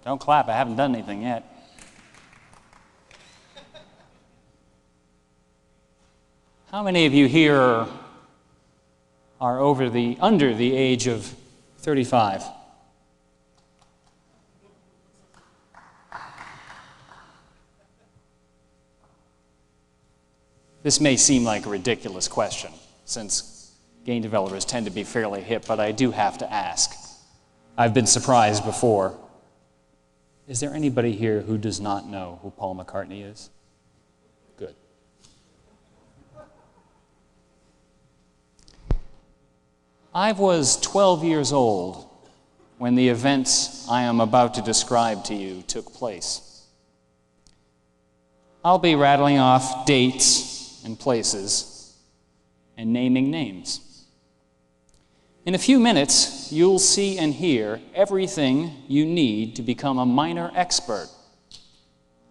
Don't clap, I haven't done anything yet. How many of you here are under the age of 35? This may seem like a ridiculous question, since game developers tend to be fairly hip, but I do have to ask. I've been surprised before. Is there anybody here who does not know who Paul McCartney is? Good. I was 12 years old when the events I am about to describe to you took place. I'll be rattling off dates and places and naming names. In a few minutes, you'll see and hear everything you need to become a minor expert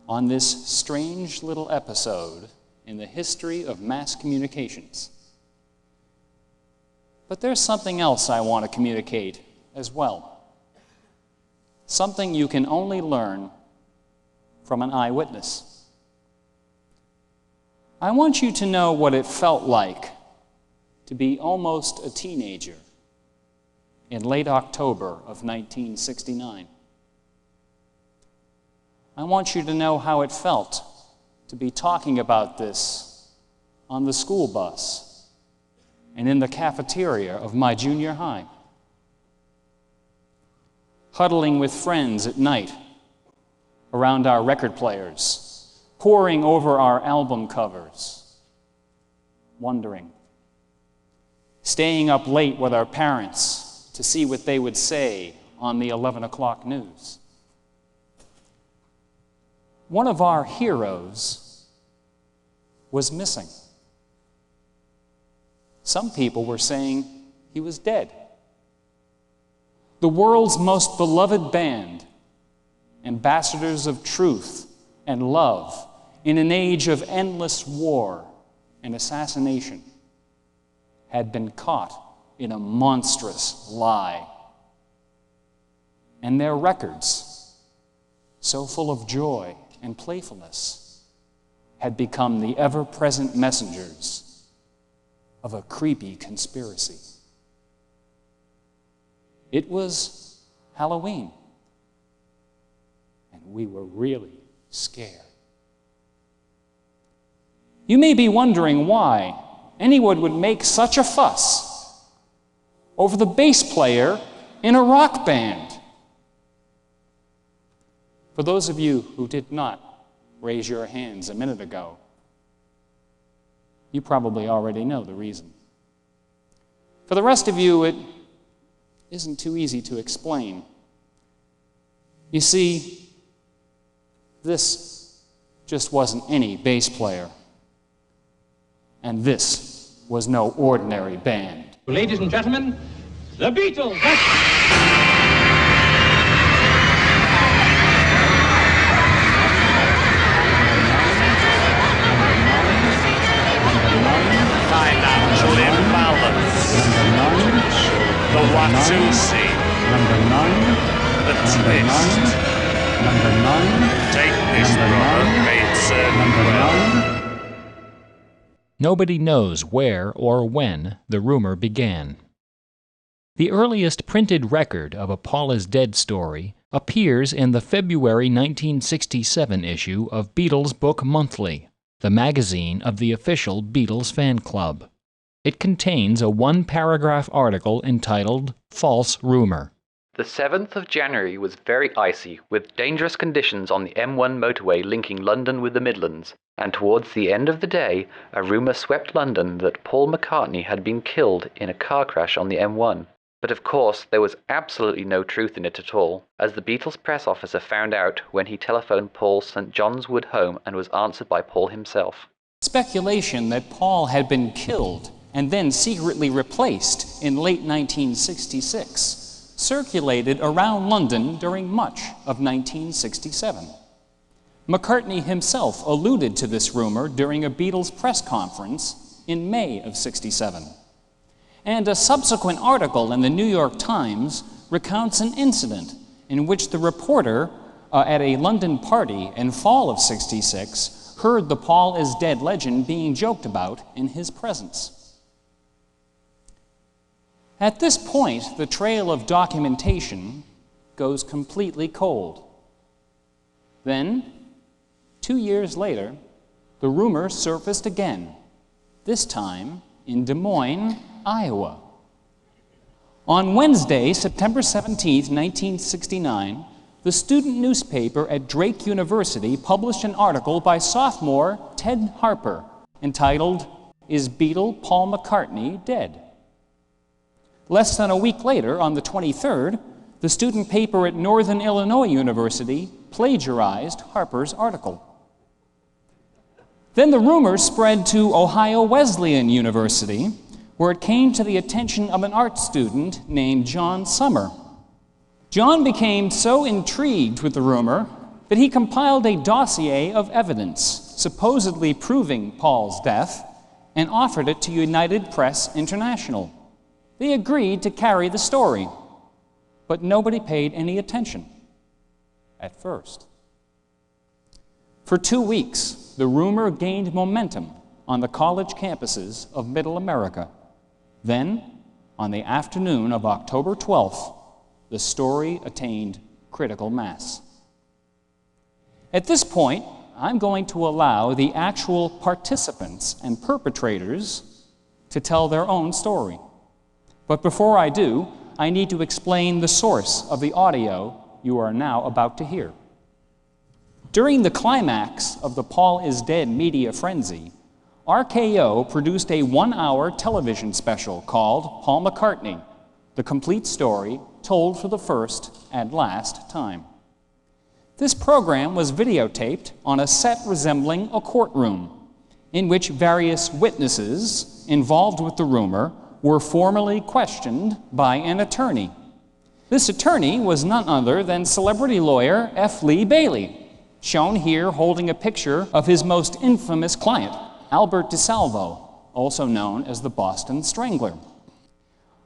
on this strange little episode in the history of mass communications. But there's something else I want to communicate as well. Something you can only learn from an eyewitness. I want you to know what it felt like to be almost a teenager in late October of 1969. I want you to know how it felt to be talking about this on the school bus and in the cafeteria of my junior high, huddling with friends at night around our record players, poring over our album covers, wondering, staying up late with our parents to see what they would say on the 11 o'clock news. One of our heroes was missing. Some people were saying he was dead. The world's most beloved band, ambassadors of truth and love in an age of endless war and assassination, had been caught in a monstrous lie. And their records, so full of joy and playfulness, had become the ever-present messengers of a creepy conspiracy. It was Halloween, and we were really scared. You may be wondering why anyone would make such a fuss over the bass player in a rock band. For those of you who did not raise your hands a minute ago, you probably already know the reason. For the rest of you, it isn't too easy to explain. You see, this just wasn't any bass player, and this was no ordinary band. Ladies and gentlemen, the Beatles! Financial imbalance. The Watusi. The twist. Take this, brother, made certain well. Nobody knows where or when the rumor began. The earliest printed record of a Paul is Dead story appears in the February 1967 issue of Beatles Book Monthly, the magazine of the official Beatles fan club. It contains a one-paragraph article entitled False Rumor. The 7th of January was very icy, with dangerous conditions on the M1 motorway linking London with the Midlands, and towards the end of the day, a rumour swept London that Paul McCartney had been killed in a car crash on the M1. But of course, there was absolutely no truth in it at all, as the Beatles press officer found out when he telephoned Paul's St. John's Wood home and was answered by Paul himself. Speculation that Paul had been killed and then secretly replaced in late 1966 circulated around London during much of 1967. McCartney himself alluded to this rumor during a Beatles press conference in May of '67. And a subsequent article in the New York Times recounts an incident in which the reporter at a London party in fall of '66, heard the Paul is dead legend being joked about in his presence. At this point, the trail of documentation goes completely cold. Then, 2 years later, the rumor surfaced again, this time in Des Moines, Iowa. On Wednesday, September 17, 1969, the student newspaper at Drake University published an article by sophomore Ted Harper entitled, "Is Beatle Paul McCartney Dead?" Less than a week later, on the 23rd, the student paper at Northern Illinois University plagiarized Harper's article. Then the rumors spread to Ohio Wesleyan University, where it came to the attention of an art student named John Summer. John became so intrigued with the rumor that he compiled a dossier of evidence, supposedly proving Paul's death, and offered it to United Press International. They agreed to carry the story, but nobody paid any attention at first. For 2 weeks, the rumor gained momentum on the college campuses of Middle America. Then, on the afternoon of October 12th, the story attained critical mass. At this point, I'm going to allow the actual participants and perpetrators to tell their own story. But before I do, I need to explain the source of the audio you are now about to hear. During the climax of the Paul is Dead media frenzy, RKO produced a 1-hour television special called Paul McCartney, the complete story told for the first and last time. This program was videotaped on a set resembling a courtroom, in which various witnesses involved with the rumor were formally questioned by an attorney. This attorney was none other than celebrity lawyer F. Lee Bailey, shown here holding a picture of his most infamous client, Albert DeSalvo, also known as the Boston Strangler.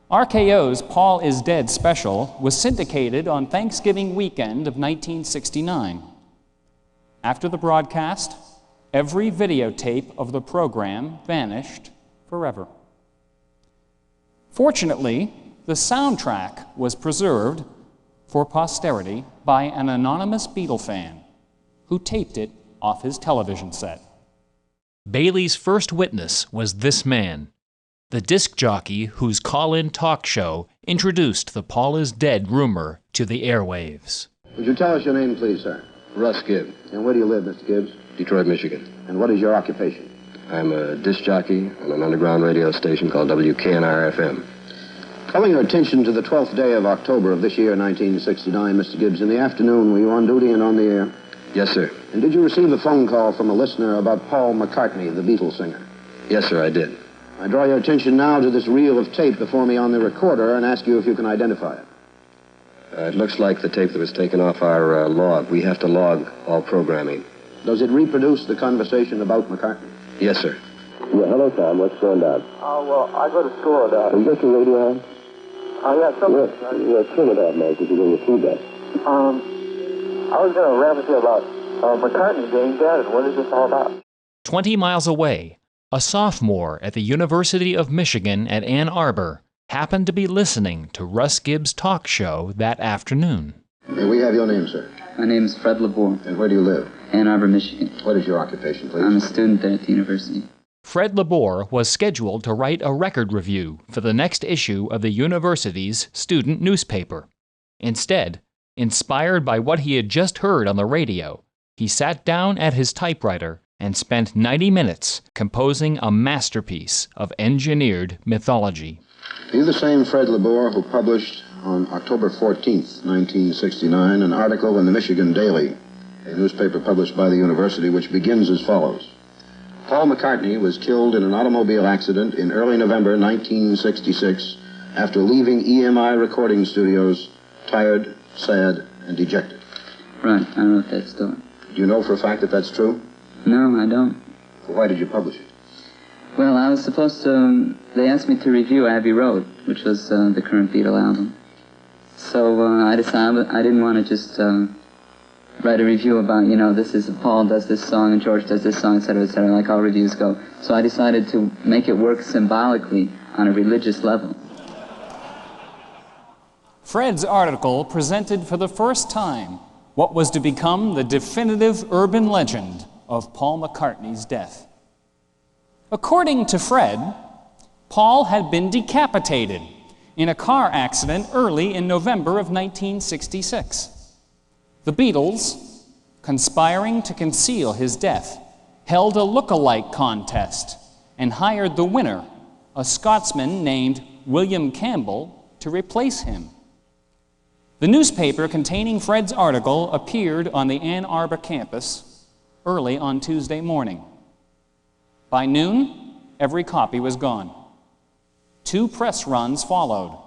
RKO's Paul is Dead special was syndicated on Thanksgiving weekend of 1969. After the broadcast, every videotape of the program vanished forever. Fortunately, the soundtrack was preserved for posterity by an anonymous Beatle fan who taped it off his television set. Bailey's first witness was this man, the disc jockey whose call-in talk show introduced the Paul is Dead rumor to the airwaves. Would you tell us your name, please, sir? Russ Gibb. And where do you live, Mr. Gibbs? Detroit, Michigan. And what is your occupation? I'm a disc jockey on an underground radio station called WKNR-FM. Calling your attention to the 12th day of October of this year, 1969, Mr. Gibbs, in the afternoon, were you on duty and on the air? Yes, sir. And did you receive a phone call from a listener about Paul McCartney, the Beatles singer? Yes, sir, I did. I draw your attention now to this reel of tape before me on the recorder and ask you if you can identify it. It looks like the tape that was taken off our log. We have to log all programming. Does it reproduce the conversation about McCartney? Yes, sir. Yeah, hello, Tom. What's going down? Well, I go to school at... Have you got your radio on? yeah, something. Yeah, turn it up, man, because you're going to feedback. I was going to rap with you about McCartney being dead, and what is this all about? 20 miles away, a sophomore at the University of Michigan at Ann Arbor happened to be listening to Russ Gibbs' talk show that afternoon. May we have your name, sir? My name is Fred LeBour. And where do you live? Ann Arbor, Michigan. What is your occupation, please? I'm a student there at the university. Fred LeBour was scheduled to write a record review for the next issue of the university's student newspaper. Instead, inspired by what he had just heard on the radio, he sat down at his typewriter and spent 90 minutes composing a masterpiece of engineered mythology. Are you the same Fred LeBour who published on October 14th, 1969, an article in the Michigan Daily, a newspaper published by the university, which begins as follows? Paul McCartney was killed in an automobile accident in early November 1966 after leaving EMI recording studios tired, sad, and dejected. Right, I wrote that story. Do you know for a fact that that's true? No, I don't. Well, why did you publish it? Well, I was supposed to... They asked me to review Abbey Road, which was the current Beatle album. So I decided I didn't want to just write a review about, you know, this is Paul does this song and George does this song, etc., like all reviews go. So I decided to make it work symbolically on a religious level. Fred's article presented for the first time what was to become the definitive urban legend of Paul McCartney's death. According to Fred, Paul had been decapitated in a car accident early in November of 1966. The Beatles, conspiring to conceal his death, held a look-alike contest and hired the winner, a Scotsman named William Campbell, to replace him. The newspaper containing Fred's article appeared on the Ann Arbor campus early on Tuesday morning. By noon, every copy was gone. 2 press runs followed.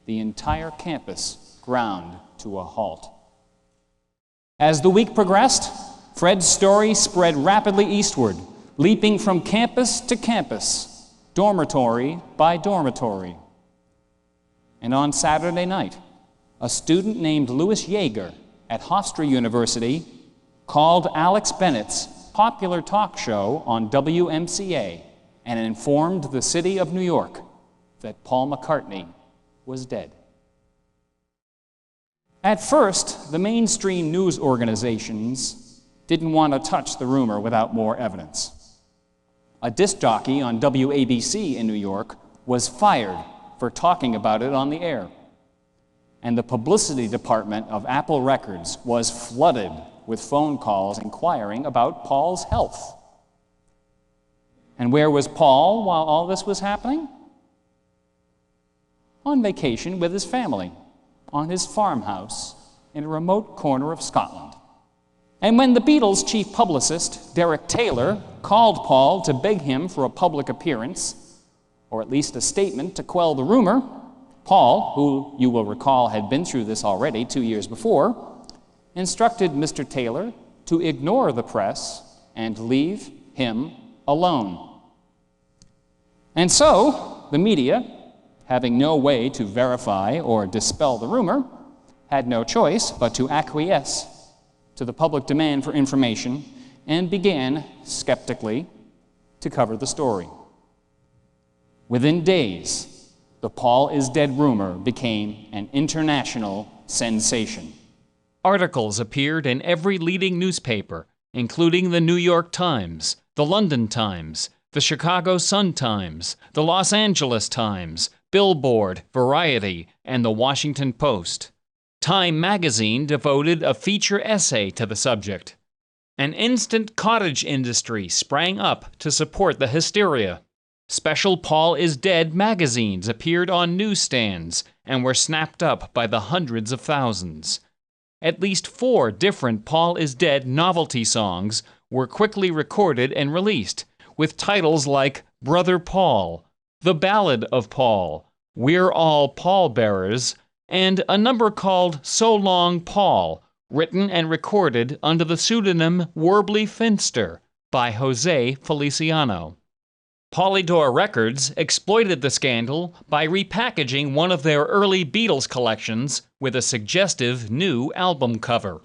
The entire campus ground to a halt. As the week progressed, Fred's story spread rapidly eastward, leaping from campus to campus, dormitory by dormitory. And on Saturday night, a student named Louis Yeager at Hofstra University called Alex Bennett's popular talk show on WMCA and informed the city of New York that Paul McCartney was dead. At first, the mainstream news organizations didn't want to touch the rumor without more evidence. A disc jockey on WABC in New York was fired for talking about it on the air. And the publicity department of Apple Records was flooded with phone calls inquiring about Paul's health. And where was Paul while all this was happening? On vacation with his family, on his farmhouse in a remote corner of Scotland. And when the Beatles' chief publicist, Derek Taylor, called Paul to beg him for a public appearance, or at least a statement to quell the rumor, Paul, who you will recall had been through this already 2 years before, instructed Mr. Taylor to ignore the press and leave him alone. And so, the media, having no way to verify or dispel the rumor, had no choice but to acquiesce to the public demand for information and began, skeptically, to cover the story. Within days, the Paul is dead rumor became an international sensation. Articles appeared in every leading newspaper, including the New York Times, the London Times, the Chicago Sun-Times, the Los Angeles Times, Billboard, Variety, and the Washington Post. Time magazine devoted a feature essay to the subject. An instant cottage industry sprang up to support the hysteria. Special Paul is Dead magazines appeared on newsstands and were snapped up by the hundreds of thousands. At least 4 different Paul is Dead novelty songs were quickly recorded and released, with titles like Brother Paul, The Ballad of Paul, We're All Pallbearers, and a number called So Long Paul, written and recorded under the pseudonym Warbley Finster by Jose Feliciano. Polydor Records exploited the scandal by repackaging one of their early Beatles collections with a suggestive new album cover.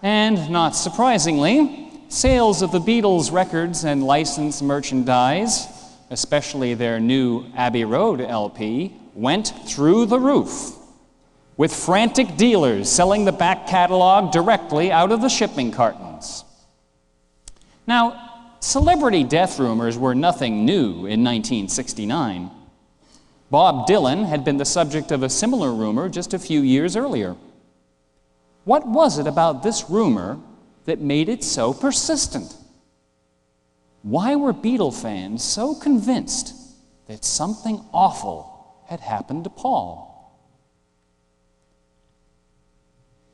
And not surprisingly, sales of the Beatles records and licensed merchandise, especially their new Abbey Road LP, went through the roof, with frantic dealers selling the back catalog directly out of the shipping cartons. Now, celebrity death rumors were nothing new in 1969. Bob Dylan had been the subject of a similar rumor just a few years earlier. What was it about this rumor that made it so persistent? Why were Beatle fans so convinced that something awful had happened to Paul?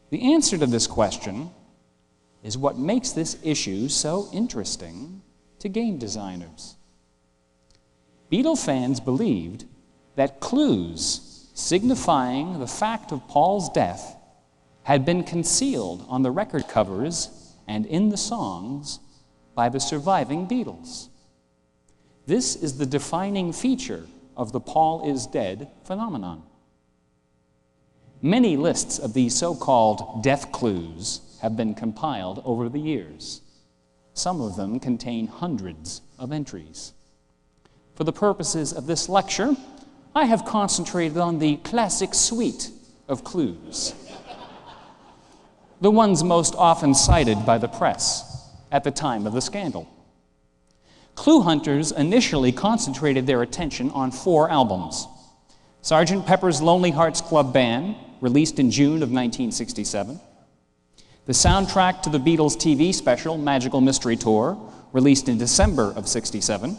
The answer to this question is what makes this issue so interesting to game designers. Beatle fans believed that clues signifying the fact of Paul's death had been concealed on the record covers and in the songs by the surviving Beatles. This is the defining feature of the Paul is Dead phenomenon. Many lists of these so-called death clues have been compiled over the years. Some of them contain hundreds of entries. For the purposes of this lecture, I have concentrated on the classic suite of clues, the ones most often cited by the press at the time of the scandal. Clue hunters initially concentrated their attention on 4 albums. Sgt. Pepper's Lonely Hearts Club Band, released in June of 1967. The soundtrack to the Beatles' TV special, Magical Mystery Tour, released in December of '67.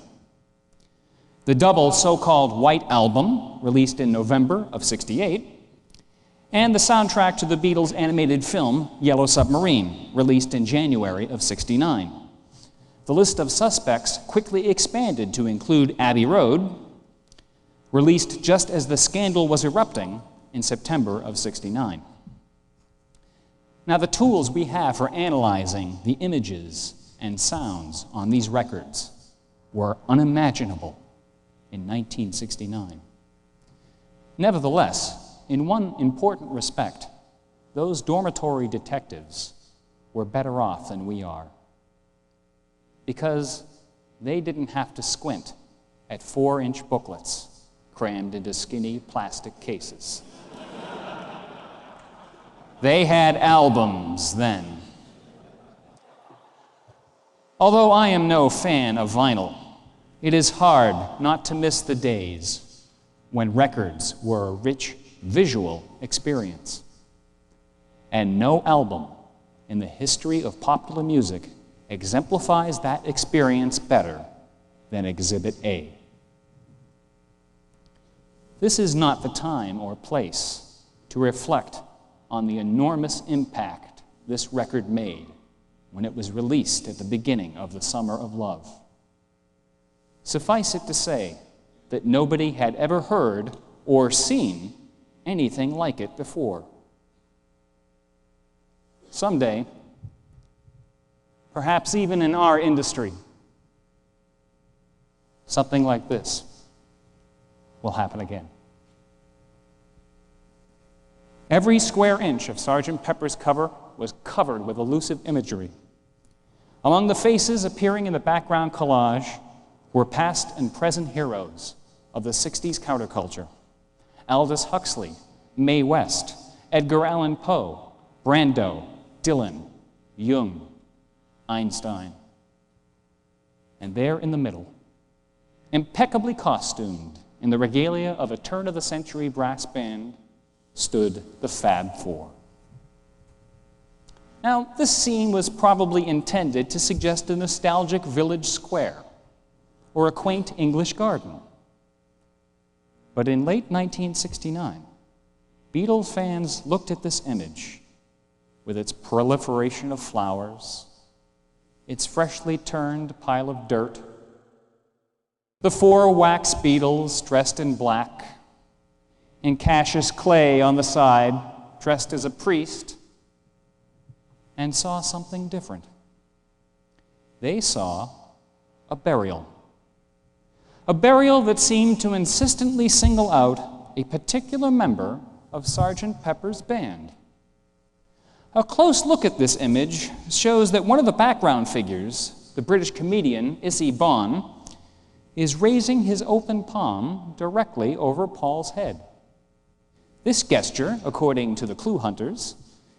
The double so-called White Album, released in November of '68. And the soundtrack to the Beatles' animated film, Yellow Submarine, released in January of '69. The list of suspects quickly expanded to include Abbey Road, released just as the scandal was erupting in September of '69. Now, the tools we have for analyzing the images and sounds on these records were unimaginable in 1969. Nevertheless, in one important respect, those dormitory detectives were better off than we are, because they didn't have to squint at 4-inch booklets crammed into skinny plastic cases. They had albums then. Although I am no fan of vinyl, it is hard not to miss the days when records were a rich visual experience. And no album in the history of popular music exemplifies that experience better than Exhibit A. This is not the time or place to reflect on the enormous impact this record made when it was released at the beginning of the Summer of Love. Suffice it to say that nobody had ever heard or seen anything like it before. Someday, perhaps even in our industry, something like this will happen again. Every square inch of Sgt. Pepper's cover was covered with elusive imagery. Among the faces appearing in the background collage were past and present heroes of the 60s counterculture: Aldous Huxley, Mae West, Edgar Allan Poe, Brando, Dylan, Jung, Einstein. And there in the middle, impeccably costumed in the regalia of a turn-of-the-century brass band, stood the Fab Four. Now, this scene was probably intended to suggest a nostalgic village square or a quaint English garden. But in late 1969, Beatles fans looked at this image with its proliferation of flowers, its freshly turned pile of dirt, the 4 wax Beatles dressed in black, and Cassius Clay on the side, dressed as a priest, and saw something different. They saw a burial. A burial that seemed to insistently single out a particular member of Sgt. Pepper's band. A close look at this image shows that one of the background figures, the British comedian Issy Bon, is raising his open palm directly over Paul's head. This gesture, according to the clue hunters,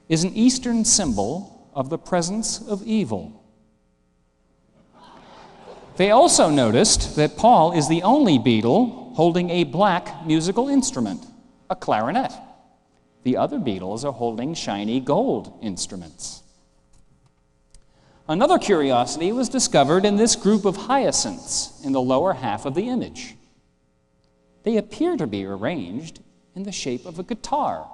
is an Eastern symbol of the presence of evil. They also noticed that Paul is the only Beatle holding a black musical instrument, a clarinet. The other Beatles are holding shiny gold instruments. Another curiosity was discovered in this group of hyacinths in the lower half of the image. They appear to be arranged in the shape of a guitar.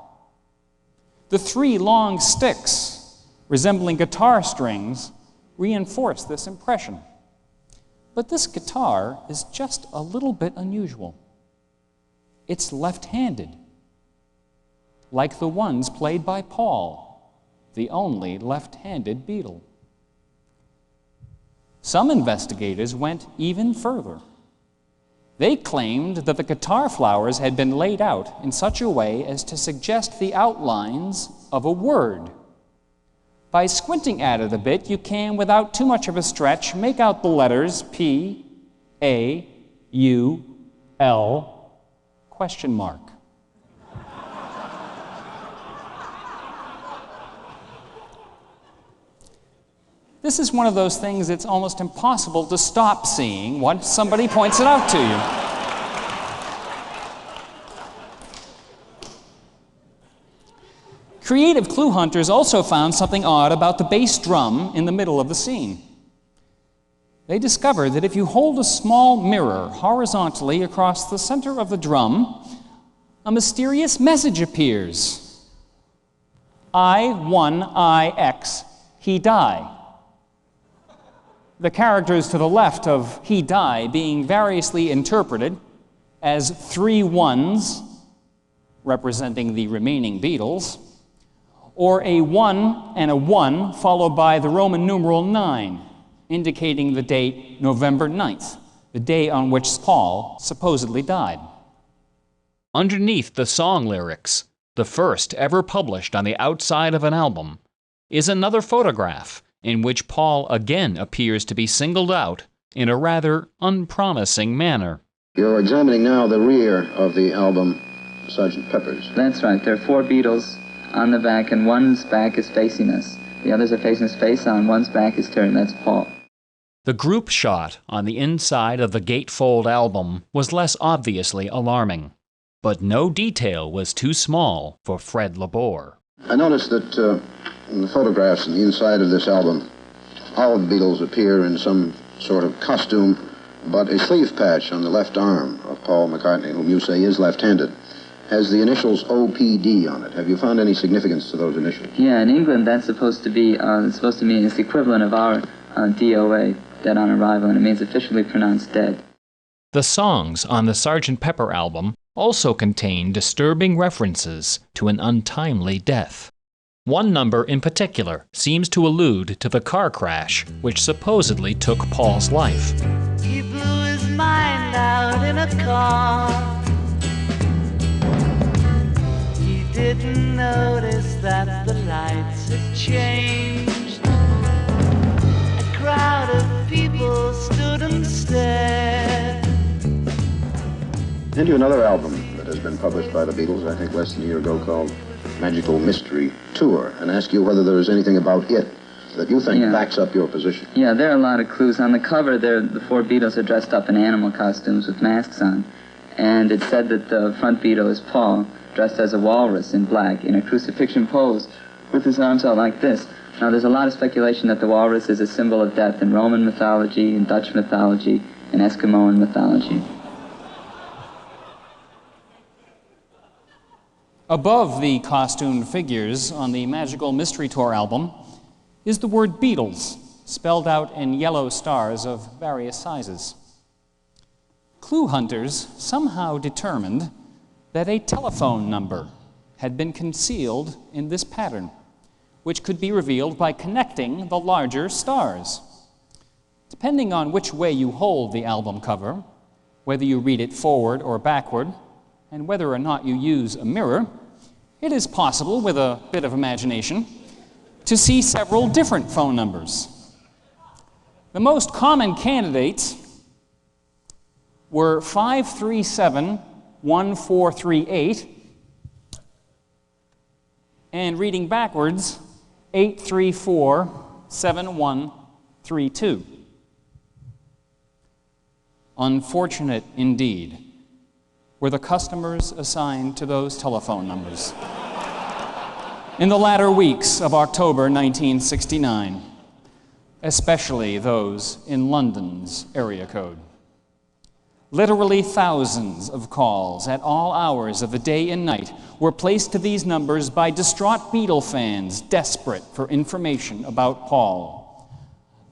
The 3 long sticks, resembling guitar strings, reinforce this impression. But this guitar is just a little bit unusual. It's left-handed, like the ones played by Paul, the only left-handed Beatle. Some investigators went even further. They claimed that the guitar flowers had been laid out in such a way as to suggest the outlines of a word. By squinting at it a bit, you can, without too much of a stretch, make out the letters P, A, U, L, question mark. This is one of those things it's almost impossible to stop seeing once somebody points it out to you. Creative clue hunters also found something odd about the bass drum in the middle of the scene. They discovered that if you hold a small mirror horizontally across the center of the drum, a mysterious message appears. I-1-I-X, he die. The characters to the left of he die being variously interpreted as 3 ones, representing the remaining Beatles, or a 1 and a 1 followed by the Roman numeral 9, indicating the date November 9th, the day on which Paul supposedly died. Underneath the song lyrics, the first ever published on the outside of an album, is another photograph in which Paul again appears to be singled out in a rather unpromising manner. You're examining now the rear of the album, Sgt. Pepper's. That's right. There are 4 Beatles on the back, and one's back is facing us. The others are facing us face on. One's back is turned. That's Paul. The group shot on the inside of the gatefold album was less obviously alarming, but no detail was too small for Fred LeBour. I noticed that in the photographs on the inside of this album, all of the Beatles appear in some sort of costume, but a sleeve patch on the left arm of Paul McCartney, whom you say is left-handed, has the initials OPD on it. Have you found any significance to those initials? Yeah, in England that's supposed to be mean it's the equivalent of our DOA, dead on arrival, and it means officially pronounced dead. The songs on the Sgt. Pepper album also contain disturbing references to an untimely death. One number in particular seems to allude to the car crash which supposedly took Paul's life. He blew his mind out in a car. He didn't notice that the lights had changed. A crowd of people stood and stared. Into another album that has been published by the Beatles, I think less than a year ago, called Magical Mystery Tour, and ask you whether there is anything about it that you think backs up your position. Yeah, there are a lot of clues. On the cover, the 4 Beatles are dressed up in animal costumes with masks on, and it said that the front Beatle is Paul, dressed as a walrus in black, in a crucifixion pose, with his arms out like this. Now, there's a lot of speculation that the walrus is a symbol of death in Roman mythology, in Dutch mythology, in Eskimoan mythology. Above the costumed figures on the Magical Mystery Tour album is the word Beatles, spelled out in yellow stars of various sizes. Clue hunters somehow determined that a telephone number had been concealed in this pattern, which could be revealed by connecting the larger stars. Depending on which way you hold the album cover, whether you read it forward or backward, and whether or not you use a mirror, it is possible, with a bit of imagination, to see several different phone numbers. The most common candidates were 537-1438 and, reading backwards, 834-7132. Unfortunate indeed were the customers assigned to those telephone numbers in the latter weeks of October 1969, especially those in London's area code. Literally thousands of calls at all hours of the day and night were placed to these numbers by distraught Beatle fans desperate for information about Paul.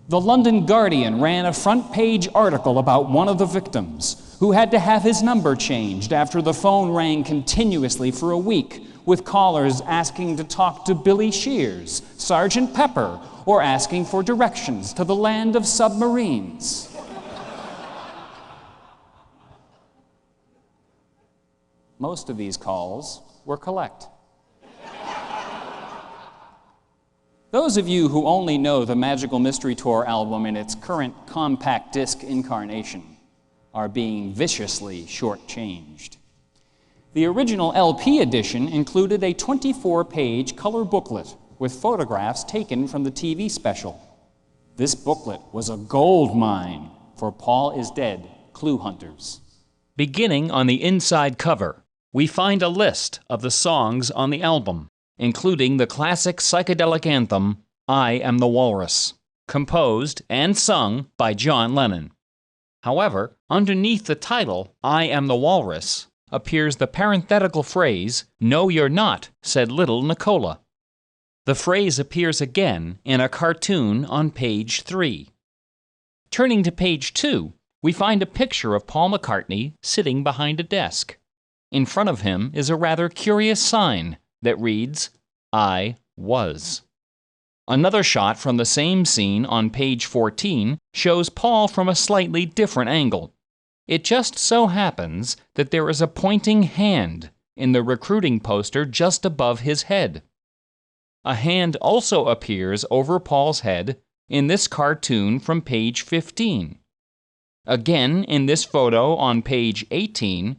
The London Guardian ran a front-page article about one of the victims who had to have his number changed after the phone rang continuously for a week, with callers asking to talk to Billy Shears, Sgt. Pepper, or asking for directions to the land of submarines. Most of these calls were collect. Those of you who only know the Magical Mystery Tour album in its current compact disc incarnation are being viciously shortchanged. The original LP edition included a 24-page color booklet with photographs taken from the TV special. This booklet was a gold mine for Paul is Dead clue hunters. Beginning on the inside cover, we find a list of the songs on the album, including the classic psychedelic anthem, I Am the Walrus, composed and sung by John Lennon. However, underneath the title, I Am the Walrus, appears the parenthetical phrase, No, you're not, said little Nicola. The phrase appears again in a cartoon on page 3. Turning to page 2, we find a picture of Paul McCartney sitting behind a desk. In front of him is a rather curious sign that reads, I was. Another shot from the same scene on page 14 shows Paul from a slightly different angle. It just so happens that there is a pointing hand in the recruiting poster just above his head. A hand also appears over Paul's head in this cartoon from page 15. Again in this photo on page 18,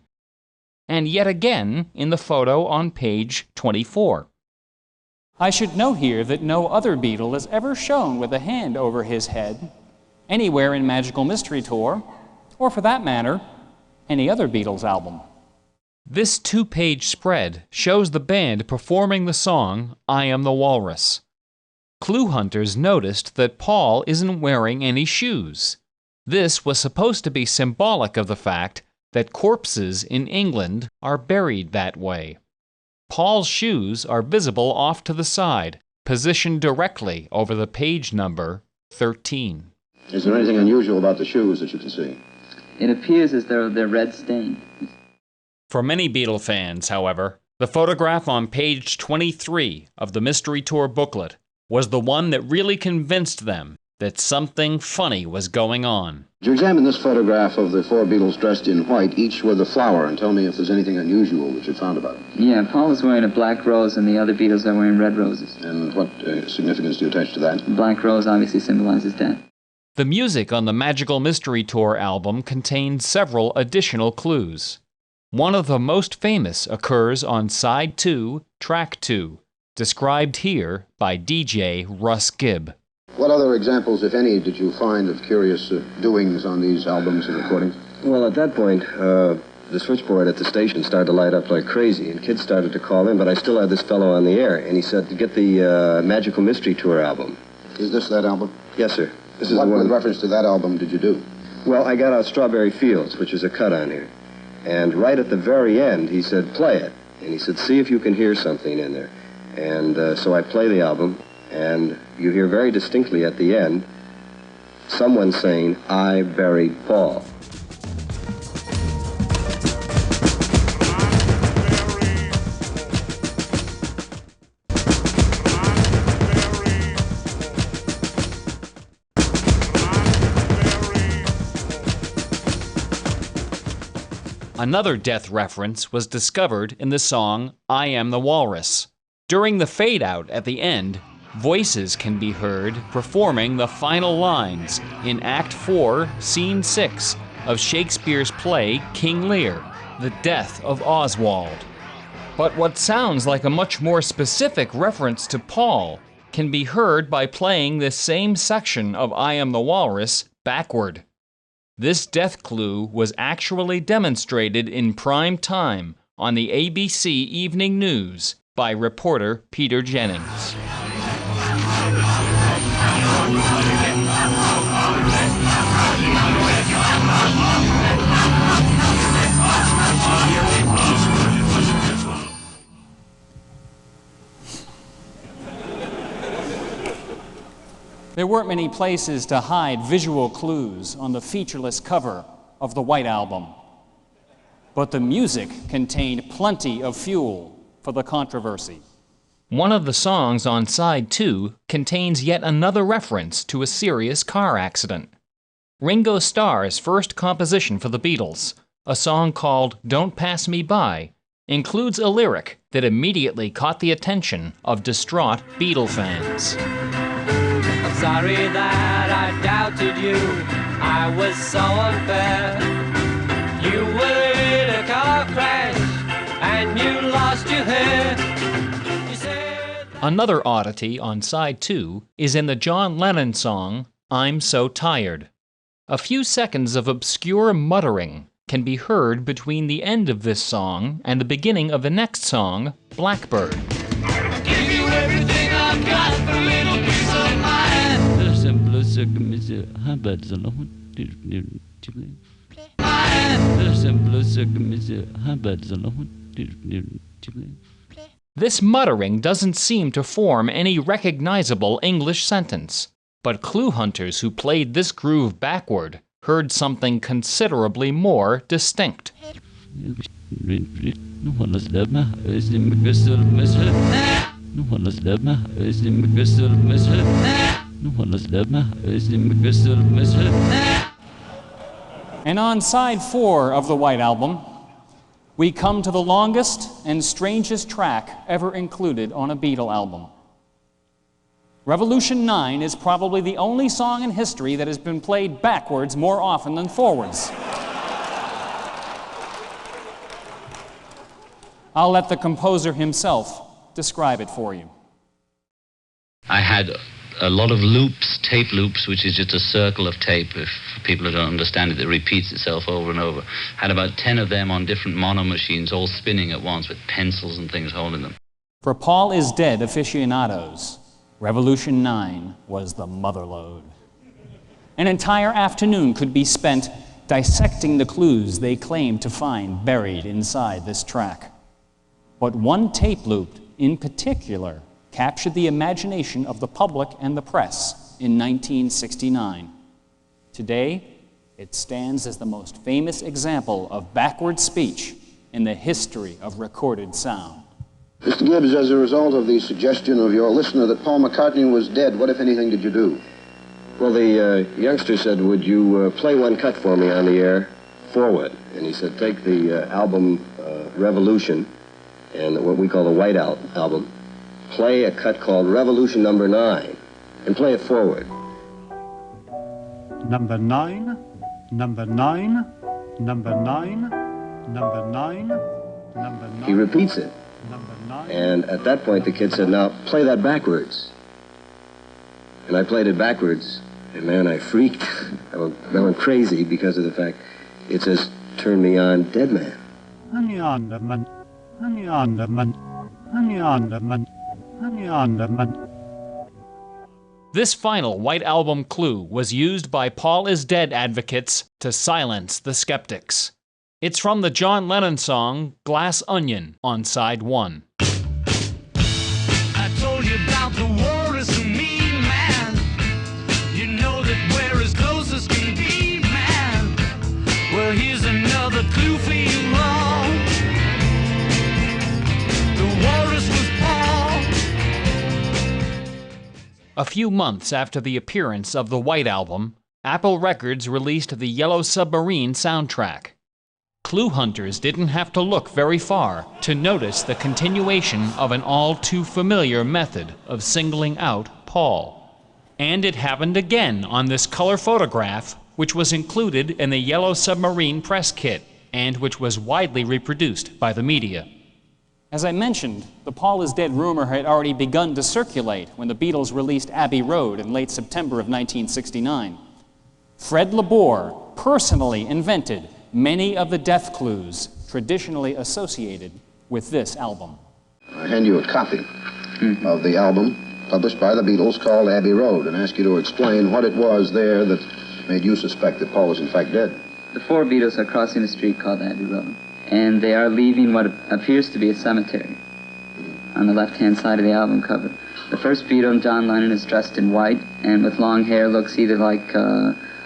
and yet again in the photo on page 24. I should note here that no other Beatle is ever shown with a hand over his head anywhere in Magical Mystery Tour, or for that matter, any other Beatles album. This 2-page spread shows the band performing the song I Am the Walrus. Clue hunters noticed that Paul isn't wearing any shoes. This was supposed to be symbolic of the fact that corpses in England are buried that way. Paul's shoes are visible off to the side, positioned directly over the page number 13. Is there anything unusual about the shoes that you can see? It appears as though they're red stained. For many Beatle fans, however, the photograph on page 23 of the Mystery Tour booklet was the one that really convinced them that something funny was going on. Would you examine this photograph of the 4 Beatles dressed in white, each with a flower, and tell me if there's anything unusual that you found about it? Yeah, Paul is wearing a black rose and the other Beatles are wearing red roses. And what significance do you attach to that? The black rose obviously symbolizes death. The music on the Magical Mystery Tour album contains several additional clues. One of the most famous occurs on side 2, track 2, described here by DJ Russ Gibb. What other examples, if any, did you find of curious doings on these albums and recordings? Well, at that point, the switchboard at the station started to light up like crazy, and kids started to call in, but I still had this fellow on the air, and he said to get the Magical Mystery Tour album. Is this that album? Yes, sir. This is what, the one. with reference to that album, did you do? Well, I got out Strawberry Fields, which is a cut on here. And right at the very end, he said, play it. And he said, see if you can hear something in there. And so I play the album, and you hear very distinctly at the end someone saying, I buried Paul. Another death reference was discovered in the song I Am the Walrus. During the fade-out at the end, voices can be heard performing the final lines in Act 4, Scene 6 of Shakespeare's play King Lear, The Death of Oswald. But what sounds like a much more specific reference to Paul can be heard by playing this same section of I Am the Walrus backward. This death clue was actually demonstrated in prime time on the ABC Evening News by reporter Peter Jennings. There weren't many places to hide visual clues on the featureless cover of the White Album, but the music contained plenty of fuel for the controversy. One of the songs on side 2 contains yet another reference to a serious car accident. Ringo Starr's first composition for the Beatles, a song called Don't Pass Me By, includes a lyric that immediately caught the attention of distraught Beatle fans. I'm sorry that I doubted you. I was so unfair. You were in a car crash and you lost your hair. You said... Another oddity on side 2 is in the John Lennon song, I'm So Tired. A few seconds of obscure muttering can be heard between the end of this song and the beginning of the next song, Blackbird. Give you everything I've got for a little piece of mind. This muttering doesn't seem to form any recognizable English sentence, but clue hunters who played this groove backward heard something considerably more distinct. And on side 4 of the White Album, we come to the longest and strangest track ever included on a Beatle album. Revolution 9 is probably the only song in history that has been played backwards more often than forwards. I'll let the composer himself describe it for you. I had a lot of loops, tape loops, which is just a circle of tape, if people who don't understand it, that repeats itself over and over. Had about 10 of them on different mono machines, all spinning at once with pencils and things holding them. For Paul is Dead aficionados, Revolution 9 was the motherlode. An entire afternoon could be spent dissecting the clues they claimed to find buried inside this track. But one tape loop in particular captured the imagination of the public and the press in 1969. Today, it stands as the most famous example of backward speech in the history of recorded sound. Mr. Gibbs, as a result of the suggestion of your listener that Paul McCartney was dead, what, if anything, did you do? Well, the youngster said, would you play one cut for me on the air forward? And he said, take the album Revolution, and what we call the White Album, play a cut called Revolution number 9, and play it forward. Number 9, number 9, number 9, number 9, number 9. He repeats it. And at that point, the kid said, now, play that backwards. And I played it backwards, and man, I freaked. I went crazy because of the fact it says, turn me on, dead man. This final White Album clue was used by Paul is Dead advocates to silence the skeptics. It's from the John Lennon song Glass Onion on side 1. I told you about the war is a mean man. You know that we're as close as can be, man. Well, here's another clue for you all. The walrus was Paul. A few months after the appearance of the White Album, Apple Records released the Yellow Submarine soundtrack. Clue hunters didn't have to look very far to notice the continuation of an all-too-familiar method of singling out Paul. And it happened again on this color photograph, which was included in the Yellow Submarine press kit, and which was widely reproduced by the media. As I mentioned, the Paul is Dead rumor had already begun to circulate when the Beatles released Abbey Road in late September of 1969. Fred LeBour personally invented many of the death clues traditionally associated with this album. I hand you a copy of the album published by the Beatles called Abbey Road and ask you to explain what it was there that made you suspect that Paul was in fact dead. The four Beatles are crossing a street called Abbey Road, and they are leaving what appears to be a cemetery on the left-hand side of the album cover. The first Beatle, John Lennon, is dressed in white and with long hair, looks either like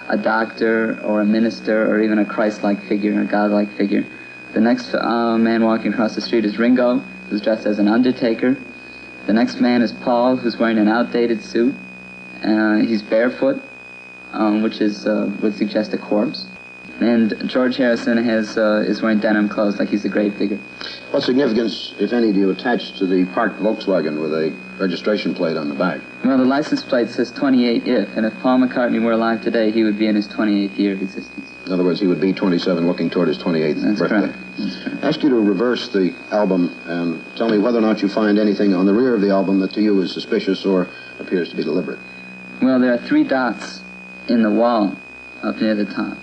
a doctor or a minister or even a Christ-like figure, a God-like figure. The next man walking across the street is Ringo, who's dressed as an undertaker. The next man is Paul, who's wearing an outdated suit. He's barefoot, which would suggest a corpse. And George Harrison is wearing denim clothes like he's a grave digger. What significance, if any, do you attach to the parked Volkswagen with a registration plate on the back? Well, the license plate says 28 if, and if Paul McCartney were alive today, he would be in his 28th year of existence. In other words, he would be 27 looking toward his 28th birthday. Correct. That's correct. I ask you to reverse the album and tell me whether or not you find anything on the rear of the album that to you is suspicious or appears to be deliberate. Well, there are 3 dots in the wall up near the top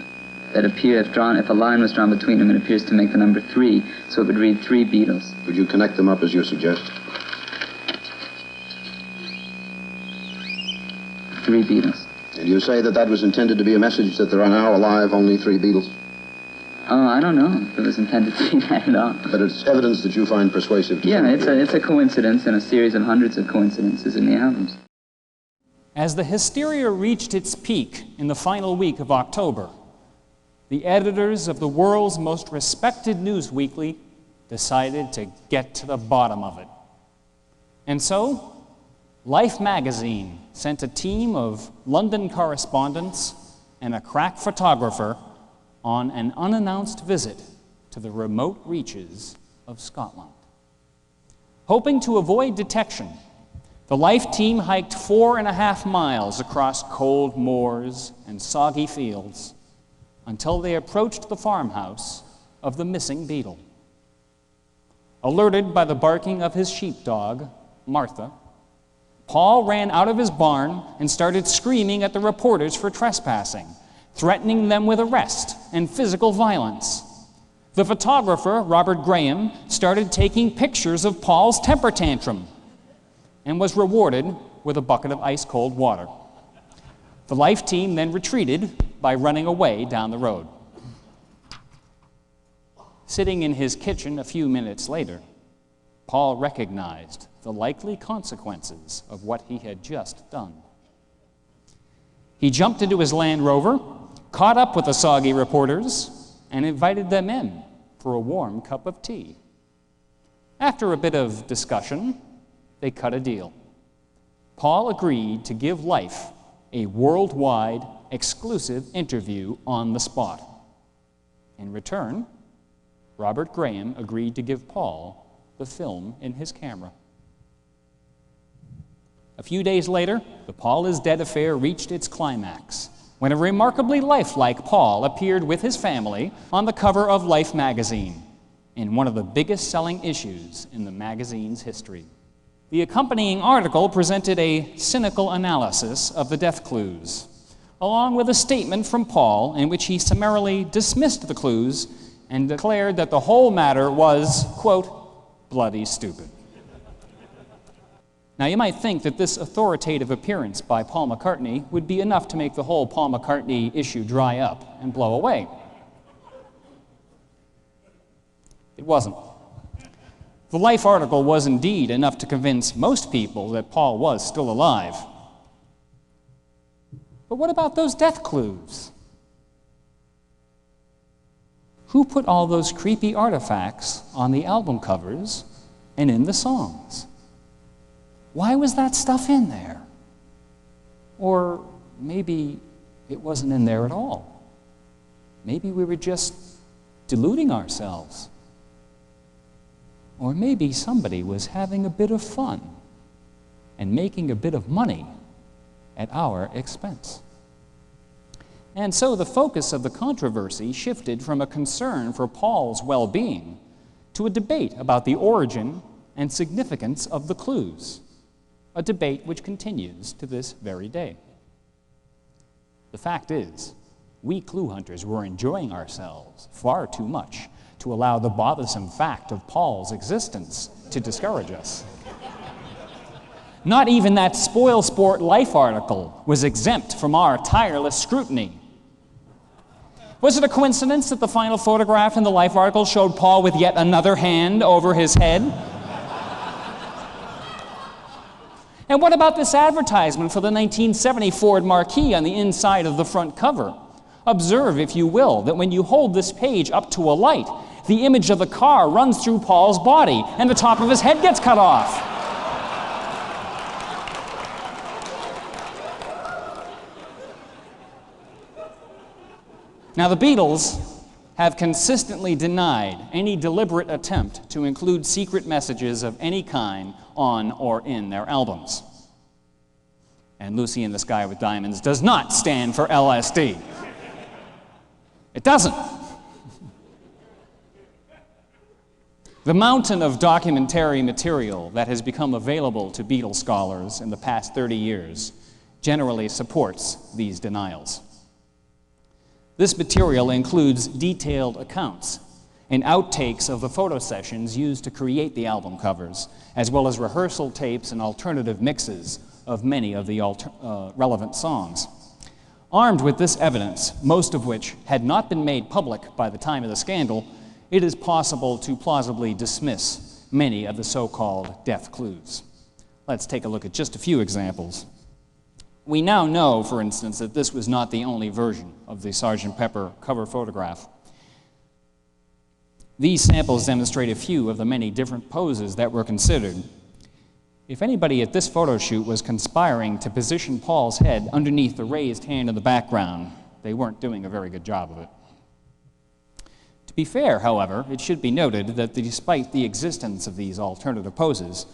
that appear, if a line was drawn between them, it appears to make the number 3, so it would read 3 Beatles. Would you connect them up as you suggest? 3 Beatles. And you say that that was intended to be a message that there are now alive only 3 Beatles? Oh, I don't know if it was intended to be that at all. But it's evidence that you find persuasive to Yeah, it's a coincidence in a series of hundreds of coincidences in the albums. As the hysteria reached its peak in the final week of October, the editors of the world's most respected news weekly decided to get to the bottom of it. And so, Life magazine sent a team of London correspondents and a crack photographer on an unannounced visit to the remote reaches of Scotland. Hoping to avoid detection, the Life team hiked 4.5 miles across cold moors and soggy fields until they approached the farmhouse of the missing Beatle. Alerted by the barking of his sheepdog, Martha, Paul ran out of his barn and started screaming at the reporters for trespassing, threatening them with arrest and physical violence. The photographer, Robert Graham, started taking pictures of Paul's temper tantrum and was rewarded with a bucket of ice-cold water. The Life team then retreated by running away down the road. Sitting in his kitchen a few minutes later, Paul recognized the likely consequences of what he had just done. He jumped into his Land Rover, caught up with the soggy reporters, and invited them in for a warm cup of tea. After a bit of discussion, they cut a deal. Paul agreed to give Life a worldwide, exclusive interview on the spot. In return, Robert Graham agreed to give Paul the film in his camera. A few days later, the Paul is Dead affair reached its climax when a remarkably lifelike Paul appeared with his family on the cover of Life magazine in one of the biggest-selling issues in the magazine's history. The accompanying article presented a cynical analysis of the death clues, along with a statement from Paul in which he summarily dismissed the clues and declared that the whole matter was, quote, bloody stupid. Now, you might think that this authoritative appearance by Paul McCartney would be enough to make the whole Paul McCartney issue dry up and blow away. It wasn't. The Life article was indeed enough to convince most people that Paul was still alive. But what about those death clues? Who put all those creepy artifacts on the album covers and in the songs? Why was that stuff in there? Or maybe it wasn't in there at all. Maybe we were just deluding ourselves. Or maybe somebody was having a bit of fun and making a bit of money at our expense. And so the focus of the controversy shifted from a concern for Paul's well-being to a debate about the origin and significance of the clues, a debate which continues to this very day. The fact is, we clue hunters were enjoying ourselves far too much to allow the bothersome fact of Paul's existence to discourage us. Not even that Spoil Sport Life article was exempt from our tireless scrutiny. Was it a coincidence that the final photograph in the Life article showed Paul with yet another hand over his head? And what about this advertisement for the 1970 Ford Marquis on the inside of the front cover? Observe, if you will, that when you hold this page up to a light, the image of the car runs through Paul's body, and the top of his head gets cut off. Now, the Beatles have consistently denied any deliberate attempt to include secret messages of any kind on or in their albums. And Lucy in the Sky with Diamonds does not stand for LSD. It doesn't. The mountain of documentary material that has become available to Beatles scholars in the past 30 years generally supports these denials. This material includes detailed accounts and outtakes of the photo sessions used to create the album covers, as well as rehearsal tapes and alternative mixes of many of the relevant songs. Armed with this evidence, most of which had not been made public by the time of the scandal, it is possible to plausibly dismiss many of the so-called death clues. Let's take a look at just a few examples. We now know, for instance, that this was not the only version of the Sgt. Pepper cover photograph. These samples demonstrate a few of the many different poses that were considered. If anybody at this photo shoot was conspiring to position Paul's head underneath the raised hand in the background, they weren't doing a very good job of it. To be fair, however, it should be noted that despite the existence of these alternative poses,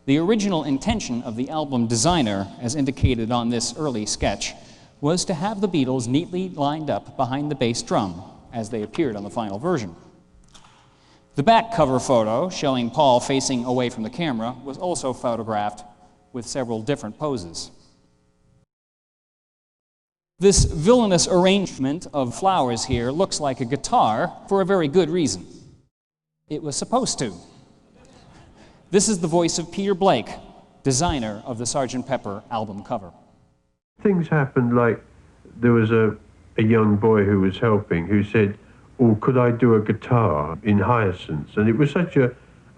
the original intention of the album designer, as indicated on this early sketch, was to have the Beatles neatly lined up behind the bass drum as they appeared on the final version. The back cover photo, showing Paul facing away from the camera, was also photographed with several different poses. This villainous arrangement of flowers here looks like a guitar for a very good reason. It was supposed to. This is the voice of Peter Blake, designer of the Sgt. Pepper album cover. Things happened like there was a young boy who was helping who said, "Oh, could I do a guitar in hyacinths?" And it was such a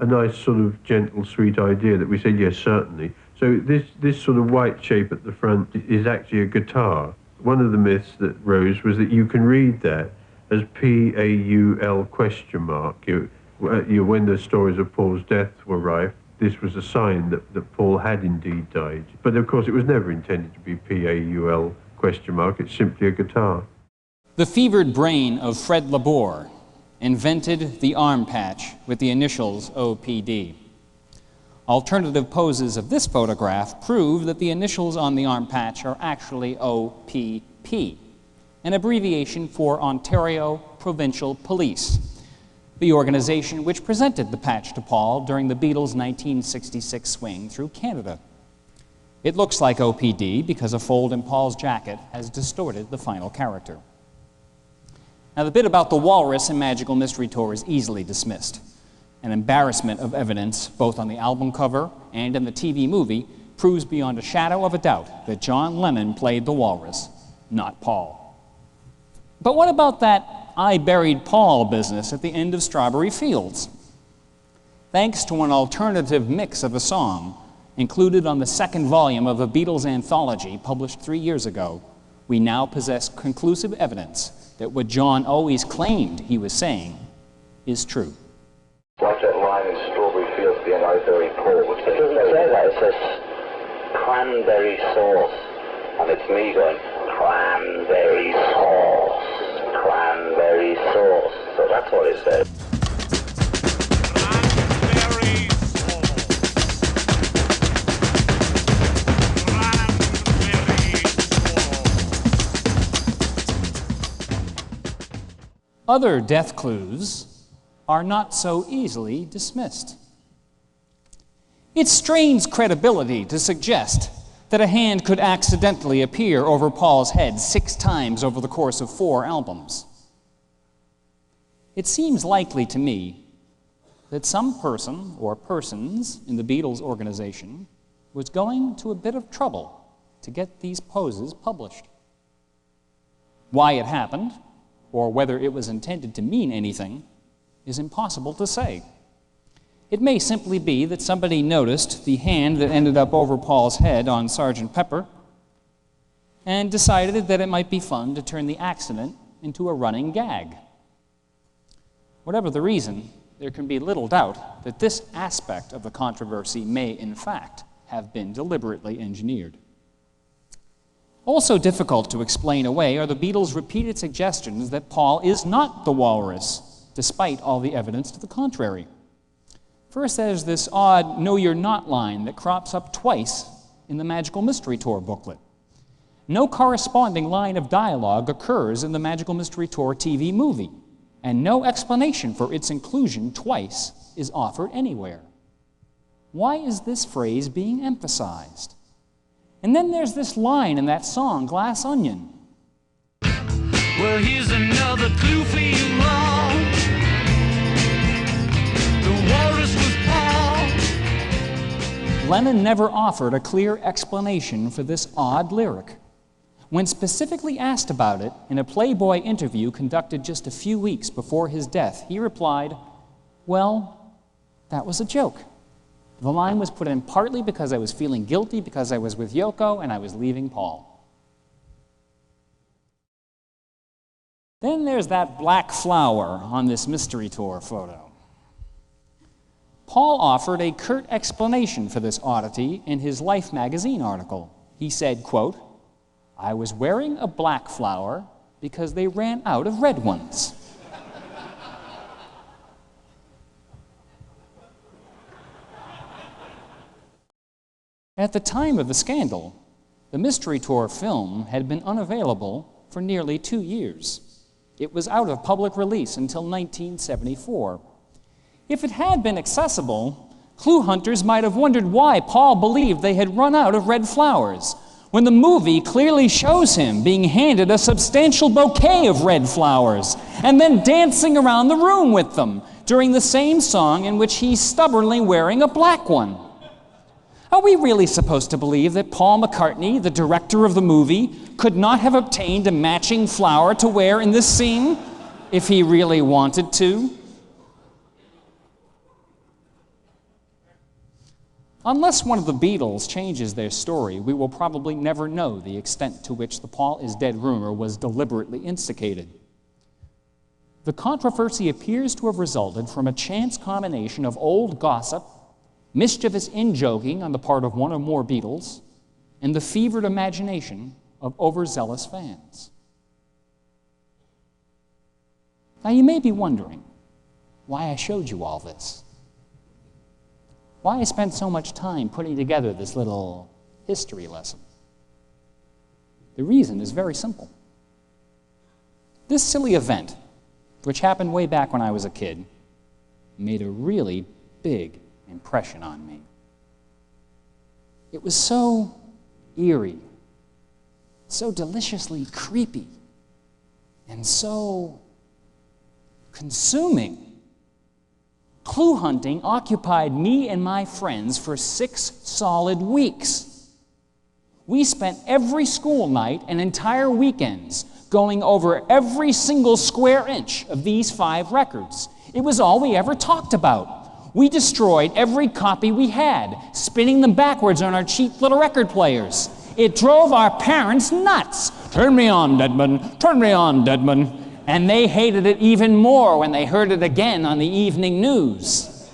nice sort of gentle, sweet idea that we said, yes, certainly. So this sort of white shape at the front is actually a guitar. One of the myths that rose was that you can read that as P-A-U-L ? When the stories of Paul's death were rife, this was a sign that Paul had indeed died. But of course it was never intended to be P-A-U-L ? It's simply a guitar. The fevered brain of Fred Laborde invented the arm patch with the initials OPD. Alternative poses of this photograph prove that the initials on the arm patch are actually OPP, an abbreviation for Ontario Provincial Police, the organization which presented the patch to Paul during the Beatles' 1966 swing through Canada. It looks like OPD because a fold in Paul's jacket has distorted the final character. Now, the bit about the walrus in Magical Mystery Tour is easily dismissed. An embarrassment of evidence, both on the album cover and in the TV movie, proves beyond a shadow of a doubt that John Lennon played the walrus, not Paul. But what about that I Buried Paul business at the end of Strawberry Fields? Thanks to an alternative mix of a song included on the second volume of a Beatles anthology published 3 years ago, we now possess conclusive evidence that what John always claimed he was saying is true. Like that line in Strawberry Fields at the end, I Buried Paul. It doesn't say that, it says cranberry sauce. And it's me going, cranberry sauce, cranberry sauce. So that's what it says. Other death clues are not so easily dismissed. It strains credibility to suggest that a hand could accidentally appear over Paul's head 6 times over the course of 4 albums. It seems likely to me that some person or persons in the Beatles organization was going to a bit of trouble to get these poses published. Why it happened, or whether it was intended to mean anything, is impossible to say. It may simply be that somebody noticed the hand that ended up over Paul's head on Sgt. Pepper and decided that it might be fun to turn the accident into a running gag. Whatever the reason, there can be little doubt that this aspect of the controversy may, in fact, have been deliberately engineered. Also difficult to explain away are the Beatles' repeated suggestions that Paul is not the walrus, despite all the evidence to the contrary. First, there's this odd "No, you're not" line that crops up twice in the Magical Mystery Tour booklet. No corresponding line of dialogue occurs in the Magical Mystery Tour TV movie, and no explanation for its inclusion twice is offered anywhere. Why is this phrase being emphasized? And then there's this line in that song, Glass Onion. Well, here's another clue for you all. The walrus was Paul. Lennon never offered a clear explanation for this odd lyric. When specifically asked about it in a Playboy interview conducted just a few weeks before his death, he replied, "Well, that was a joke. The line was put in partly because I was feeling guilty because I was with Yoko and I was leaving Paul." Then there's that black flower on this mystery tour photo. Paul offered a curt explanation for this oddity in his Life magazine article. He said, quote, "I was wearing a black flower because they ran out of red ones." At the time of the scandal, the Mystery Tour film had been unavailable for nearly 2 years. It was out of public release until 1974. If it had been accessible, clue hunters might have wondered why Paul believed they had run out of red flowers, when the movie clearly shows him being handed a substantial bouquet of red flowers and then dancing around the room with them during the same song in which he's stubbornly wearing a black one. Are we really supposed to believe that Paul McCartney, the director of the movie, could not have obtained a matching flower to wear in this scene if he really wanted to? Unless one of the Beatles changes their story, we will probably never know the extent to which the Paul is dead rumor was deliberately instigated. The controversy appears to have resulted from a chance combination of old gossip, mischievous in-joking on the part of one or more Beatles, and the fevered imagination of overzealous fans. Now you may be wondering why I showed you all this. Why I spent so much time putting together this little history lesson. The reason is very simple. This silly event, which happened way back when I was a kid, made a really big impression on me. It was so eerie, so deliciously creepy, and so consuming. Clue hunting occupied me and my friends for 6 solid weeks. We spent every school night and entire weekends going over every single square inch of these 5 records. It was all we ever talked about. We destroyed every copy we had, spinning them backwards on our cheap little record players. It drove our parents nuts. "Turn me on, Deadman. Turn me on, Deadman." And they hated it even more when they heard it again on the evening news.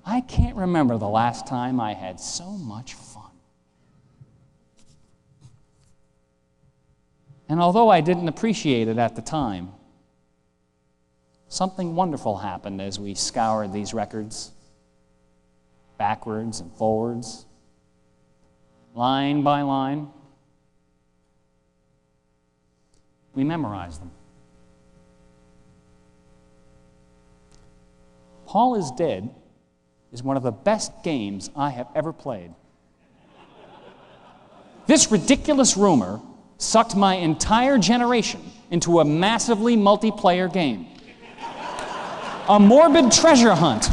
I can't remember the last time I had so much fun. And although I didn't appreciate it at the time, something wonderful happened as we scoured these records, backwards and forwards, line by line. We memorized them. Paul is Dead is one of the best games I have ever played. This ridiculous rumor sucked my entire generation into a massively multiplayer game. A morbid treasure hunt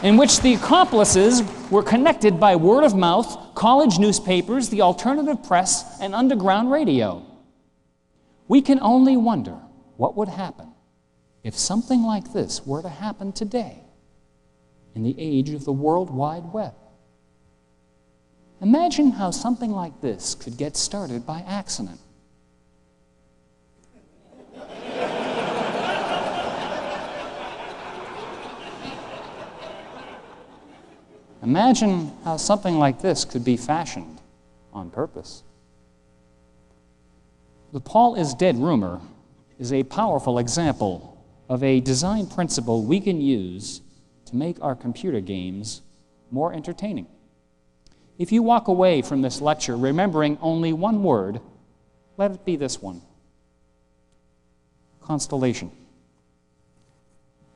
in which the accomplices were connected by word of mouth, college newspapers, the alternative press, and underground radio. We can only wonder what would happen if something like this were to happen today in the age of the World Wide Web. Imagine how something like this could get started by accident. Imagine how something like this could be fashioned on purpose. The Paul is dead rumor is a powerful example of a design principle we can use to make our computer games more entertaining. If you walk away from this lecture remembering only one word, let it be this one: constellation.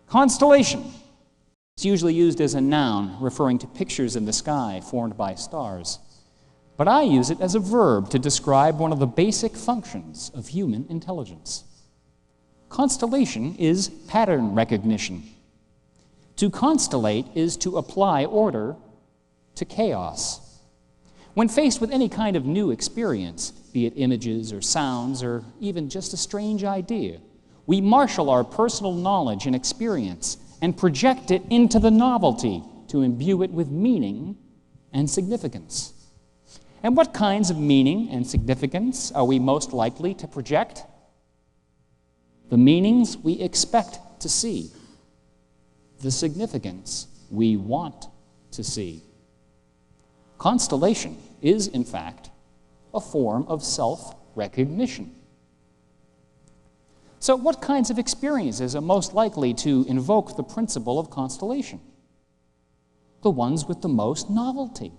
Constellation is usually used as a noun referring to pictures in the sky formed by stars, but I use it as a verb to describe one of the basic functions of human intelligence. Constellation is pattern recognition. To constellate is to apply order to chaos. When faced with any kind of new experience, be it images or sounds or even just a strange idea, we marshal our personal knowledge and experience and project it into the novelty to imbue it with meaning and significance. And what kinds of meaning and significance are we most likely to project? The meanings we expect to see, the significance we want to see. Constellation is, in fact, a form of self-recognition. So what kinds of experiences are most likely to invoke the principle of constellation? The ones with the most novelty.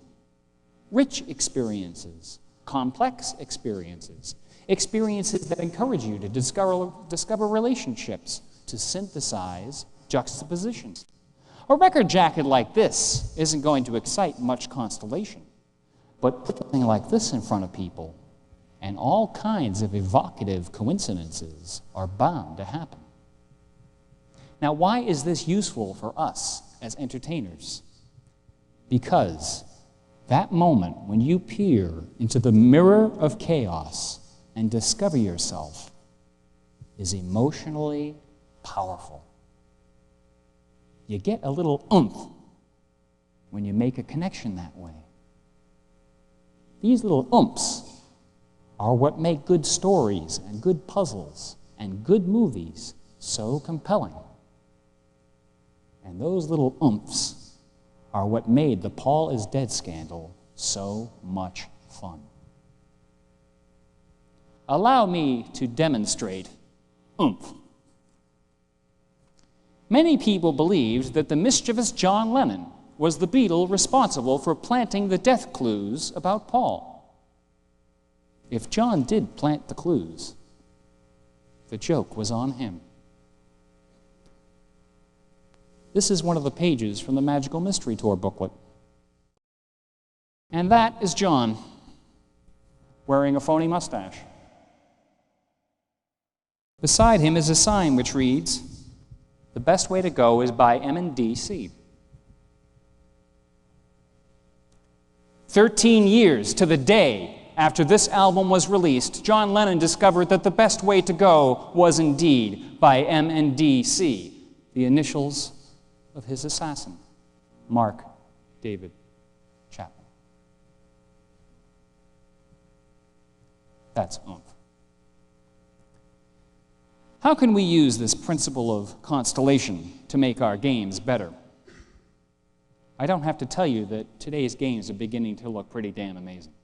Rich experiences, complex experiences, experiences that encourage you to discover relationships, to synthesize juxtapositions. A record jacket like this isn't going to excite much constellation, but put something like this in front of people, and all kinds of evocative coincidences are bound to happen. Now, why is this useful for us as entertainers? Because that moment when you peer into the mirror of chaos and discover yourself is emotionally powerful. You get a little oomph when you make a connection that way. These little oomphs are what make good stories and good puzzles and good movies so compelling. And those little oomphs are what made the Paul is Dead scandal so much fun. Allow me to demonstrate oomph. Many people believed that the mischievous John Lennon was the Beatle responsible for planting the death clues about Paul. If John did plant the clues, the joke was on him. This is one of the pages from the Magical Mystery Tour booklet. And that is John, wearing a phony mustache. Beside him is a sign which reads, "The best way to go is by M&D-C." 13 years to the day after this album was released, John Lennon discovered that the best way to go was indeed by M&D-C, the initials of his assassin, Mark David Chapman. That's oomph. How can we use this principle of constellation to make our games better? I don't have to tell you that today's games are beginning to look pretty damn amazing.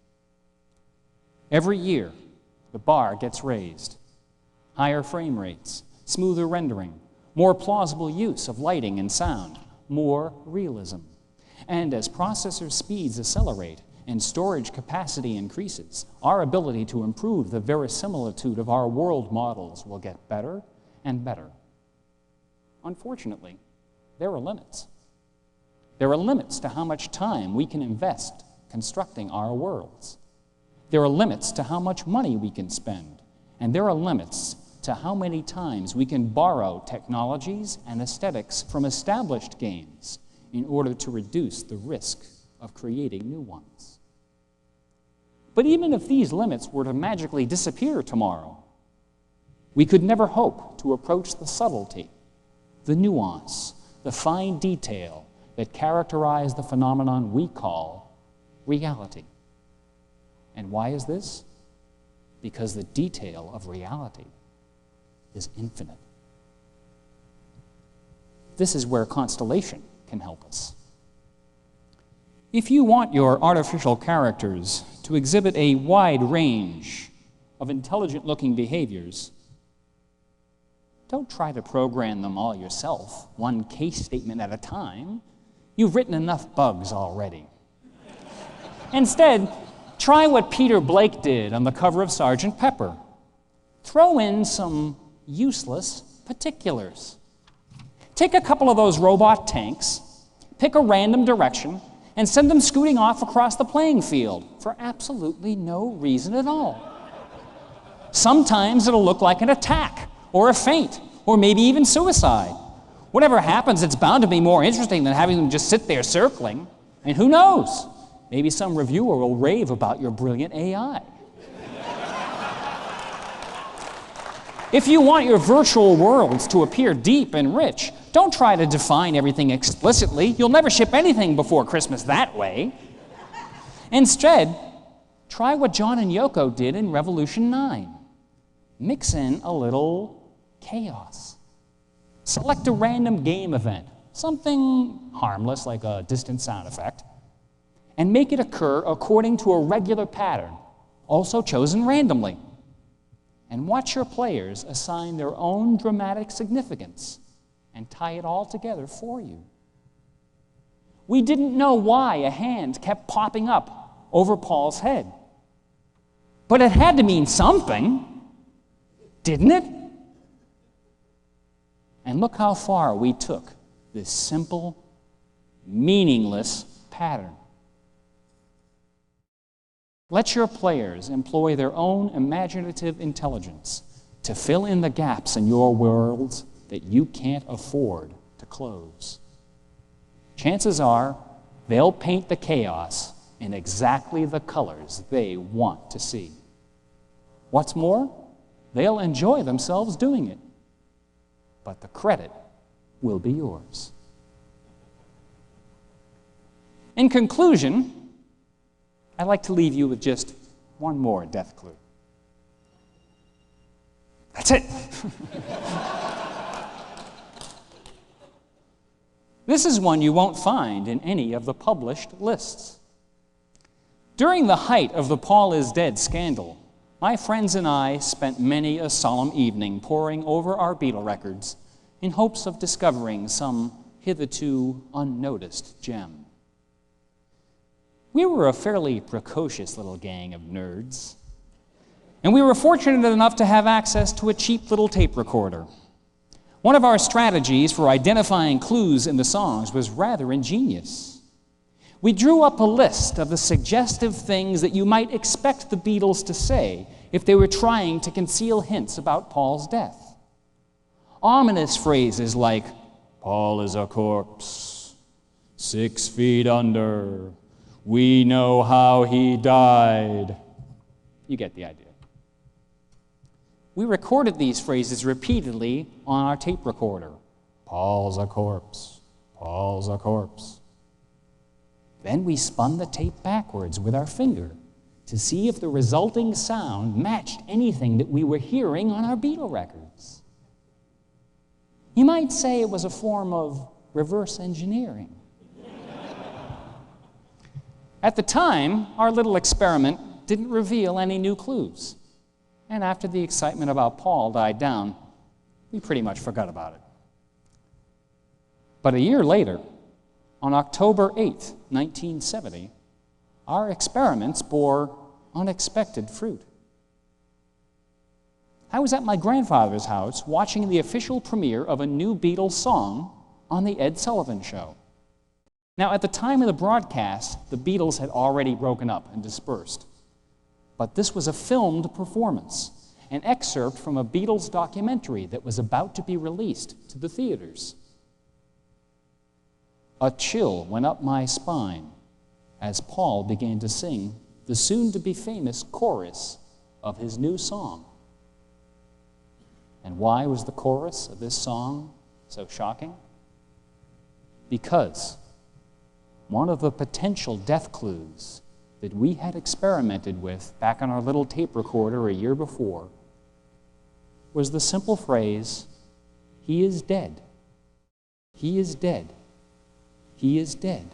Every year, the bar gets raised. Higher frame rates, smoother rendering, more plausible use of lighting and sound, more realism. And as processor speeds accelerate and storage capacity increases, our ability to improve the verisimilitude of our world models will get better and better. Unfortunately, there are limits. There are limits to how much time we can invest constructing our worlds. There are limits to how much money we can spend, and there are limits to how many times we can borrow technologies and aesthetics from established games in order to reduce the risk of creating new ones. But even if these limits were to magically disappear tomorrow, we could never hope to approach the subtlety, the nuance, the fine detail that characterize the phenomenon we call reality. And why is this? Because the detail of reality is infinite. This is where constellation can help us. If you want your artificial characters to exhibit a wide range of intelligent-looking behaviors, don't try to program them all yourself, one case statement at a time. You've written enough bugs already. Instead, try what Peter Blake did on the cover of Sgt. Pepper. Throw in some useless particulars. Take a couple of those robot tanks, pick a random direction, and send them scooting off across the playing field for absolutely no reason at all. Sometimes it'll look like an attack, or a feint, or maybe even suicide. Whatever happens, it's bound to be more interesting than having them just sit there circling. And who knows? Maybe some reviewer will rave about your brilliant AI. If you want your virtual worlds to appear deep and rich, don't try to define everything explicitly. You'll never ship anything before Christmas that way. Instead, try what John and Yoko did in Revolution 9. Mix in a little chaos. Select a random game event, something harmless like a distant sound effect, and make it occur according to a regular pattern, also chosen randomly. And watch your players assign their own dramatic significance and tie it all together for you. We didn't know why a hand kept popping up over Paul's head, but it had to mean something, didn't it? And look how far we took this simple, meaningless pattern. Let your players employ their own imaginative intelligence to fill in the gaps in your worlds that you can't afford to close. Chances are they'll paint the chaos in exactly the colors they want to see. What's more, they'll enjoy themselves doing it, but the credit will be yours. In conclusion, I'd like to leave you with just one more death clue. That's it. This is one you won't find in any of the published lists. During the height of the Paul is Dead scandal, my friends and I spent many a solemn evening poring over our Beatle records in hopes of discovering some hitherto unnoticed gem. We were a fairly precocious little gang of nerds, and we were fortunate enough to have access to a cheap little tape recorder. One of our strategies for identifying clues in the songs was rather ingenious. We drew up a list of the suggestive things that you might expect the Beatles to say if they were trying to conceal hints about Paul's death. Ominous phrases like, "Paul is a corpse," "6 feet under," "We know how he died." You get the idea. We recorded these phrases repeatedly on our tape recorder. "Paul's a corpse. Paul's a corpse." Then we spun the tape backwards with our finger to see if the resulting sound matched anything that we were hearing on our Beatle records. You might say it was a form of reverse engineering. At the time, our little experiment didn't reveal any new clues. And after the excitement about Paul died down, we pretty much forgot about it. But a year later, on October 8, 1970, our experiments bore unexpected fruit. I was at my grandfather's house watching the official premiere of a new Beatles song on The Ed Sullivan Show. Now, at the time of the broadcast, the Beatles had already broken up and dispersed. But this was a filmed performance, an excerpt from a Beatles documentary that was about to be released to the theaters. A chill went up my spine as Paul began to sing the soon-to-be-famous chorus of his new song. And why was the chorus of this song so shocking? Because one of the potential death clues that we had experimented with back on our little tape recorder a year before was the simple phrase, "He is dead. He is dead. He is dead."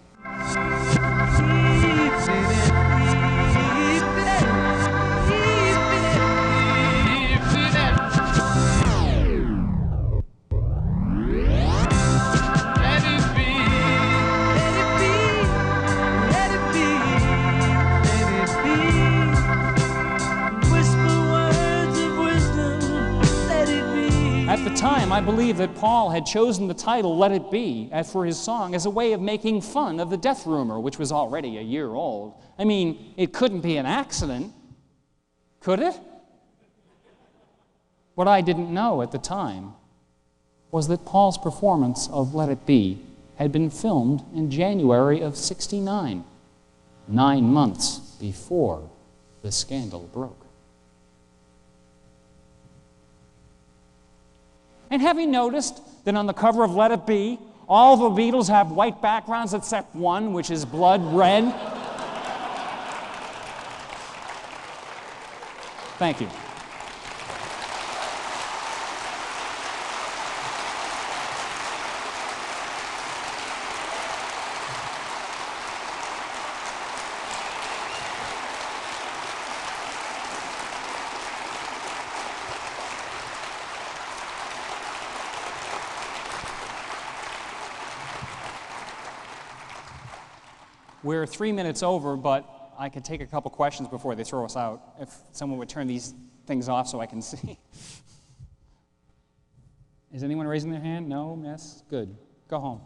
time, I believe that Paul had chosen the title Let It Be for his song as a way of making fun of the death rumor, which was already a year old. I mean, it couldn't be an accident, could it? What I didn't know at the time was that Paul's performance of Let It Be had been filmed in January of '69, 9 months before the scandal broke. And have you noticed that on the cover of Let It Be, all the Beatles have white backgrounds except one, which is blood red? Thank you. We're 3 minutes over, but I could take a couple questions before they throw us out. If someone would turn these things off so I can see. Is anyone raising their hand? No? Yes? Good. Go home.